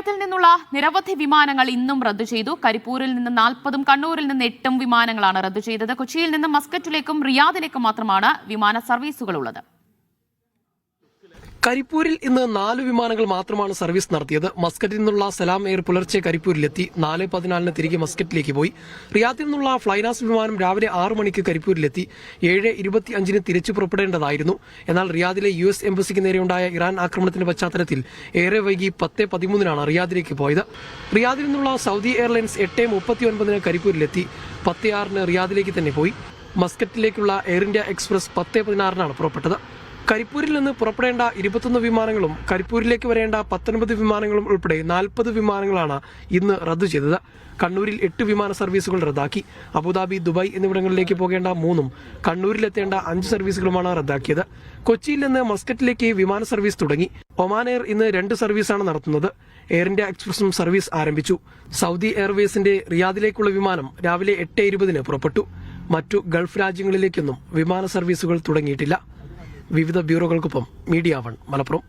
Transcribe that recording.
കേരളത്തിൽ നിന്നുള്ള നിരവധി വിമാനങ്ങൾ ഇന്നും റദ്ദു ചെയ്തു. കരിപ്പൂരിൽ നിന്ന് 40-ഉം കണ്ണൂരിൽ നിന്ന് 8-ഉം വിമാനങ്ങളാണ് റദ്ദു ചെയ്തത്. കൊച്ചിയിൽ നിന്ന് മസ്കറ്റിലേക്കും റിയാദിലേക്കും മാത്രമാണ് വിമാന സർവീസുകളുള്ളത്. കരിപ്പൂരിൽ ഇന്ന് 4 വിമാനങ്ങൾ മാത്രമാണ് സർവീസ് നടത്തിയത്. മസ്കറ്റിൽ നിന്നുള്ള സലാം എയർ പുലർച്ചെ കരിപ്പൂരിലെത്തി 4:14 തിരികെ മസ്കറ്റിലേക്ക് പോയി. റിയാദിൽ നിന്നുള്ള ഫ്ലൈനാസ് വിമാനം രാവിലെ 6 മണിക്ക് കരിപ്പൂരിലെത്തി 7:25 തിരിച്ചു പുറപ്പെടേണ്ടതായിരുന്നു. എന്നാൽ റിയാദിലെ US എംബസിക്ക് നേരെയുണ്ടായ ഇറാൻ ആക്രമണത്തിന്റെ പശ്ചാത്തലത്തിൽ ഏറെ വൈകി 10:13 റിയാദിലേക്ക് പോയത്. റിയാദിൽ നിന്നുള്ള സൗദി എയർലൈൻസ് 8:39 കരിപ്പൂരിലെത്തി 10:06 റിയാദിലേക്ക് തന്നെ പോയി. മസ്കറ്റിലേക്കുള്ള എയർ ഇന്ത്യ എക്സ്പ്രസ് 10:16 പുറപ്പെട്ടത്. കരിപ്പൂരിൽ നിന്ന് പുറപ്പെടേണ്ട 21 വിമാനങ്ങളും കരിപ്പൂരിലേക്ക് വരേണ്ട 19 വിമാനങ്ങളും ഉൾപ്പെടെ 40 വിമാനങ്ങളാണ് ഇന്ന് റദ്ദു ചെയ്തത്. കണ്ണൂരിൽ 8 വിമാന സർവീസുകൾ റദ്ദാക്കി. അബുദാബി, ദുബായ് എന്നിവിടങ്ങളിലേക്ക് പോകേണ്ട 3-ഉം കണ്ണൂരിലെത്തേണ്ട 5 സർവീസുകളുമാണ് റദ്ദാക്കിയത്. കൊച്ചിയിൽ നിന്ന് മസ്കറ്റിലേക്ക് വിമാന സർവീസ് തുടങ്ങി. ഒമാൻ എയർ ഇന്ന് 2 സർവീസാണ് നടത്തുന്നത്. എയർ ഇന്ത്യ എക്സ്പ്രസും സർവീസ് ആരംഭിച്ചു. സൗദി എയർവേസിന്റെ റിയാദിലേക്കുള്ള വിമാനം രാവിലെ 8:20 പുറപ്പെട്ടു. മറ്റു ഗൾഫ് രാജ്യങ്ങളിലേക്കൊന്നും വിമാന സർവീസുകൾ തുടങ്ങിയിട്ടില്ല. വിവിധ ബ്യൂറോകൾക്കൊപ്പം മീഡിയ 1 മലപ്പുറം.